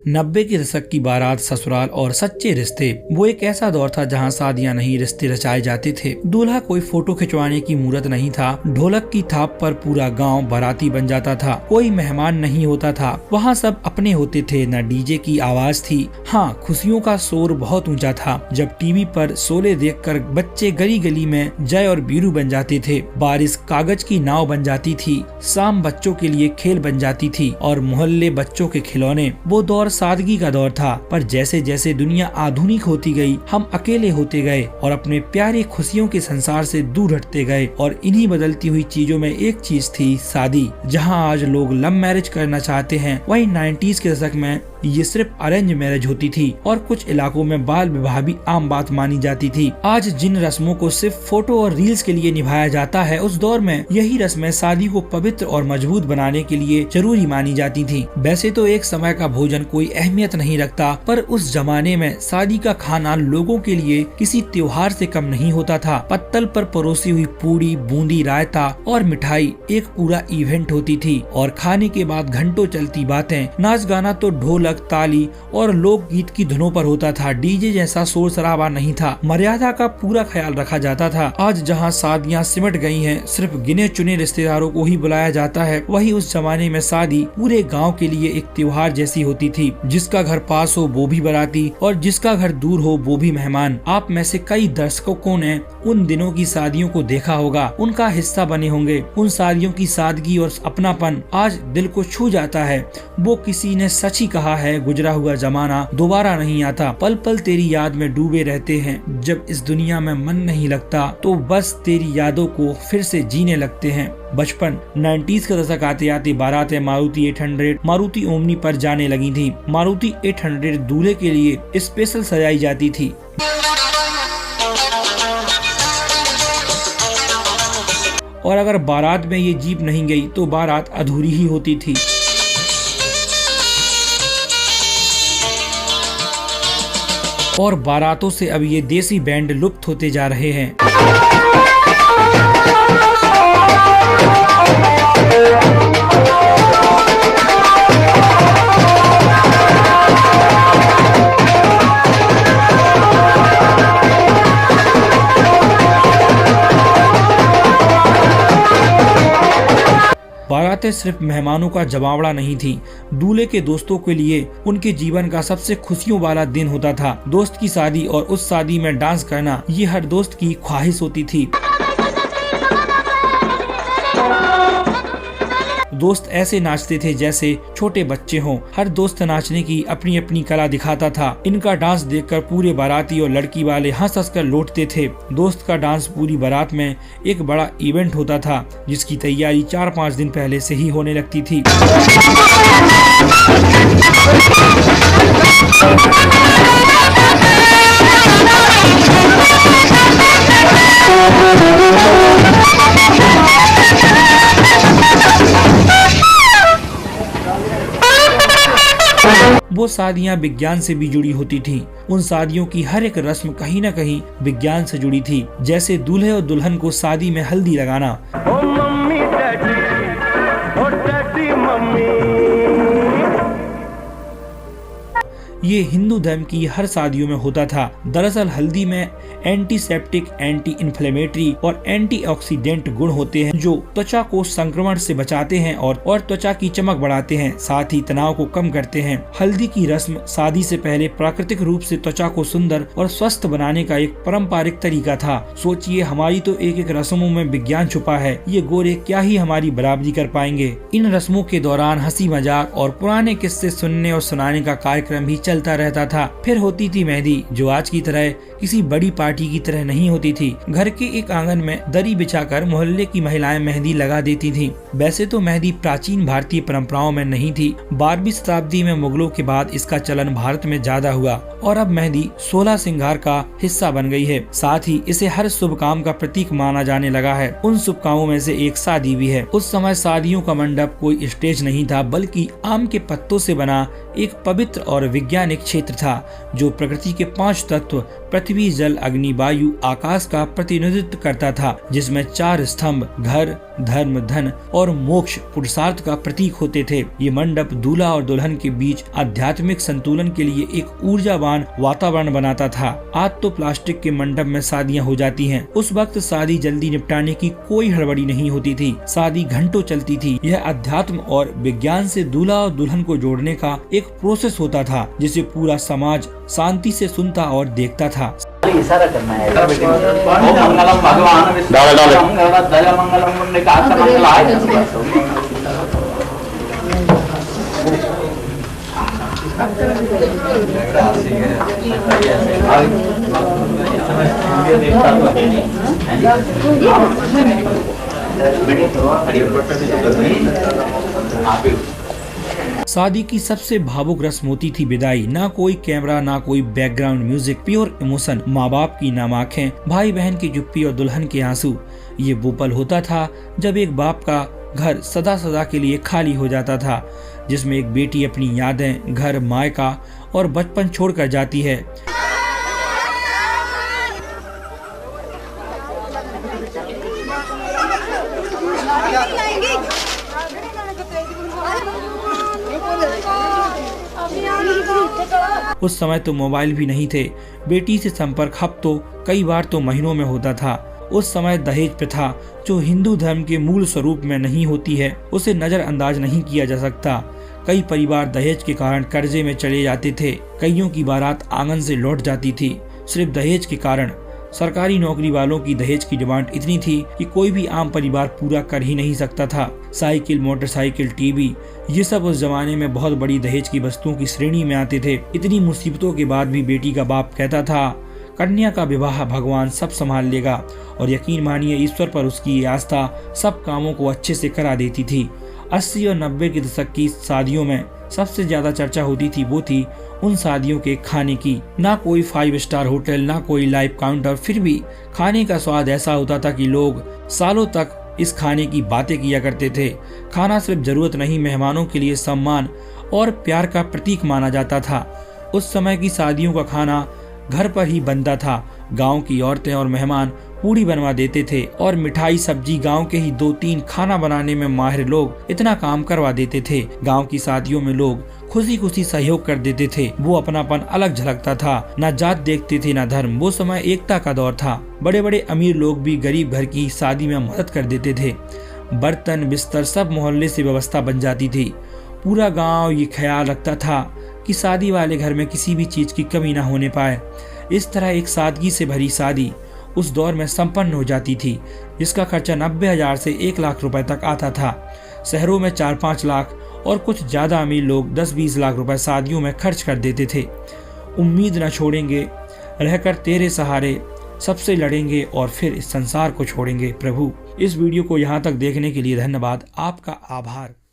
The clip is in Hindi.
90 के दशक की बारात, ससुराल और सच्चे रिश्ते, वो एक ऐसा दौर था जहां शादियां नहीं रिश्ते रचाए जाते थे। दूल्हा कोई फोटो खिंचवाने की मूरत नहीं था, ढोलक की थाप पर पूरा गांव बाराती बन जाता था। कोई मेहमान नहीं होता था, वहाँ सब अपने होते थे। न डीजे की आवाज थी, हाँ खुशियों का शोर बहुत ऊंचा था। जब टीवी पर शोले देखकर बच्चे गली गली में जय और बीरू बन जाते थे, बारिश कागज की नाव बन जाती थी, शाम बच्चों के लिए खेल बन जाती थी और मोहल्ले बच्चों के खिलौने। वो दौर सादगी का दौर था, पर जैसे जैसे दुनिया आधुनिक होती गई, हम अकेले होते गए और अपने प्यारे खुशियों के संसार से दूर हटते गए। और इन्हीं बदलती हुई चीजों में एक चीज थी शादी। जहां आज लोग लव मैरिज करना चाहते हैं, वहीं 90s के दशक में ये सिर्फ अरेंज मैरिज होती थी और कुछ इलाकों में बाल विवाह भी आम बात मानी जाती थी। आज जिन रस्मों को सिर्फ फोटो और रील्स के लिए निभाया जाता है, उस दौर में यही रस्में शादी को पवित्र और मजबूत बनाने के लिए जरूरी मानी जाती थी। वैसे तो एक समय का भोजन कोई अहमियत नहीं रखता, पर उस जमाने में शादी का खाना लोगों के लिए किसी त्योहार से कम नहीं होता था। पत्तल पर परोसी हुई पूरी, बूंदी, रायता और मिठाई एक पूरा इवेंट होती थी और खाने के बाद घंटों चलती बातें। नाच गाना तो ढोलक, ताली और लोकगीत की धुनों पर होता था। डीजे जैसा शोर शराबा नहीं था, मर्यादा का पूरा ख्याल रखा जाता था। आज जहां शादियां सिमट गई हैं, सिर्फ गिने चुने रिश्तेदारों को ही बुलाया जाता है, वही उस जमाने में शादी पूरे गांव के लिए एक त्योहार जैसी होती थी। जिसका घर पास हो वो भी बाराती और जिसका घर दूर हो वो भी मेहमान। आप में से कई दर्शकों ने उन दिनों की शादियों को देखा होगा, उनका हिस्सा बने होंगे। उन शादियों की सादगी और अपनापन आज दिल को छू जाता है। वो किसी ने सच ही कहा है, गुजरा हुआ जमाना दोबारा नहीं आता, पल पल तेरी याद में डूबे रहते हैं। जब इस दुनिया में मन नहीं लगता तो बस तेरी यादों को फिर से जीने लगते हैं। बचपन 90s का दशक आते आते बारातें मारुति 800, मारुति ओमनी पर जाने लगी थी। मारुति 800 दूल्हे के लिए स्पेशल सजाई जाती थी और अगर बारात में ये जीप नहीं गई तो बारात अधूरी ही होती थी। और बारातों से अब ये देसी बैंड लुप्त होते जा रहे हैं। बारातें सिर्फ मेहमानों का जमावड़ा नहीं थी, दूल्हे के दोस्तों के लिए उनके जीवन का सबसे खुशियों वाला दिन होता था। दोस्त की शादी और उस शादी में डांस करना, ये हर दोस्त की ख्वाहिश होती थी। दोस्त ऐसे नाचते थे जैसे छोटे बच्चे हों। हर दोस्त नाचने की अपनी अपनी कला दिखाता था। इनका डांस देखकर पूरे बाराती और लड़की वाले हंस हंस कर लौटते थे। दोस्त का डांस पूरी बारात में एक बड़ा इवेंट होता था, जिसकी तैयारी 4-5 दिन पहले से ही होने लगती थी। वो शादियां विज्ञान से भी जुड़ी होती थी। उन शादियों की हर एक रस्म कहीं न कहीं विज्ञान से जुड़ी थी। जैसे दूल्हे और दुल्हन को शादी में हल्दी लगाना, ओ मम्मी डैडी, ओ डैडी मम्मी। ये हिंदू धर्म की हर शादियों में होता था। दरअसल हल्दी में एंटीसेप्टिक, एंटी इन्फ्लेमेटरी और एंटीऑक्सीडेंट गुण होते हैं, जो त्वचा को संक्रमण से बचाते हैं और त्वचा की चमक बढ़ाते हैं, साथ ही तनाव को कम करते हैं। हल्दी की रस्म शादी से पहले प्राकृतिक रूप से त्वचा को सुंदर और स्वस्थ बनाने का एक पारंपरिक तरीका था। सोचिए, हमारी तो एक एक रस्मों में विज्ञान छुपा है। ये गोरे क्या ही हमारी बराबरी कर पाएंगे। इन रस्मों के दौरान हंसी मजाक और पुराने किस्से सुनने और सुनाने का कार्यक्रम भी चलता रहता था। फिर होती थी मेहंदी, जो आज की तरह किसी बड़ी पार्टी की तरह नहीं होती थी। घर के एक आंगन में दरी बिछाकर मोहल्ले की महिलाएं मेहंदी लगा देती थीं। वैसे तो मेहंदी प्राचीन भारतीय परंपराओं में नहीं थी। 12वीं शताब्दी में मुगलों के बाद इसका चलन भारत में ज्यादा हुआ और अब मेहंदी 16 श्रृंगार का हिस्सा बन गई है। साथ ही इसे हर शुभ काम का प्रतीक माना जाने लगा है। उन शुभ कामों में से एक शादी भी है। उस समय शादियों का मंडप कोई स्टेज नहीं था, बल्कि आम के पत्तों से बना एक पवित्र और वैज्ञानिक क्षेत्र था, जो प्रकृति के 5 तत्व पृथ्वी, जल, अग्नि, वायु, आकाश का प्रतिनिधित्व करता था, जिसमें 4 स्तंभ घर, धर्म, धन और मोक्ष पुरुषार्थ का प्रतीक होते थे। ये मंडप दूल्हा और दुल्हन के बीच आध्यात्मिक संतुलन के लिए एक ऊर्जावान वातावरण बनाता था। आज तो प्लास्टिक के मंडप में शादियां हो जाती हैं। उस वक्त शादी जल्दी निपटाने की कोई हड़बड़ी नहीं होती थी। शादी घंटों चलती थी। यह अध्यात्म और विज्ञान से दूल्हा और दुल्हन को जोड़ने का एक प्रोसेस होता था, जिसे पूरा समाज शांति से सुनता और देखता था। इशारा करना है। ओम मंगलम भगवान विष्णु मंगलम शादी की सबसे भावुक रस्म होती थी विदाई। ना कोई कैमरा, ना कोई बैकग्राउंड म्यूजिक, प्योर इमोशन। माँ बाप की नम आँखें, भाई बहन की चुप्पी और दुल्हन के आंसू। ये वो पल होता था जब एक बाप का घर सदा सदा के लिए खाली हो जाता था, जिसमें एक बेटी अपनी यादें, घर, मायका और बचपन छोड़कर जाती है। उस समय तो मोबाइल भी नहीं थे। बेटी से संपर्क हफ्तों, कई बार तो महीनों में होता था। उस समय दहेज प्रथा, जो हिंदू धर्म के मूल स्वरूप में नहीं होती है, उसे नजरअंदाज नहीं किया जा सकता। कई परिवार दहेज के कारण कर्जे में चले जाते थे। कईयों की बारात आंगन से लौट जाती थी, सिर्फ दहेज के कारण। सरकारी नौकरी वालों की दहेज की डिमांड इतनी थी कि कोई भी आम परिवार पूरा कर ही नहीं सकता था। साइकिल, मोटरसाइकिल, टीवी, ये सब उस जमाने में बहुत बड़ी दहेज की वस्तुओं की श्रेणी में आते थे। इतनी मुसीबतों के बाद भी बेटी का बाप कहता था, कन्या का विवाह भगवान सब संभाल लेगा। और यकीन मानिए, ईश्वर पर उसकी आस्था सब कामों को अच्छे से करा देती थी। 80 और 90 के दशक की शादियों में सबसे ज्यादा चर्चा होती थी वो थी उन शादियों के खाने की। ना कोई 5 स्टार होटल, ना कोई लाइव काउंटर, फिर भी खाने का स्वाद ऐसा होता था कि लोग सालों तक इस खाने की बातें किया करते थे। खाना सिर्फ जरूरत नहीं, मेहमानों के लिए सम्मान और प्यार का प्रतीक माना जाता था। उस समय की शादियों का खाना घर पर ही बनता था। गांव की औरतें और मेहमान पूड़ी बनवा देते थे और मिठाई, सब्जी गांव के ही 2-3 खाना बनाने में माहिर लोग इतना काम करवा देते थे। गांव की शादियों में लोग खुशी खुशी सहयोग कर देते थे। वो अपनापन अलग झलकता था। ना जात देखते थे, ना धर्म। वो समय एकता का दौर था। बड़े बड़े अमीर लोग भी गरीब घर की शादी में मदद कर देते थे। बर्तन, बिस्तर सब मोहल्ले से व्यवस्था बन जाती थी। पूरा गाँव ये ख्याल रखता था कि शादी वाले घर में किसी भी चीज की कमी ना होने पाए। इस तरह एक सादगी से भरी शादी उस दौर में संपन्न हो जाती थी, जिसका खर्चा 90,000 से 1 लाख रुपए तक आता था। शहरों में 4-5 लाख और कुछ ज्यादा अमीर लोग 10-20 लाख रुपए शादियों में खर्च कर देते थे। उम्मीद न छोड़ेंगे, रहकर तेरे सहारे, सबसे लड़ेंगे और फिर इस संसार को छोड़ेंगे। प्रभु, इस वीडियो को यहाँ तक देखने के लिए धन्यवाद। आपका आभार।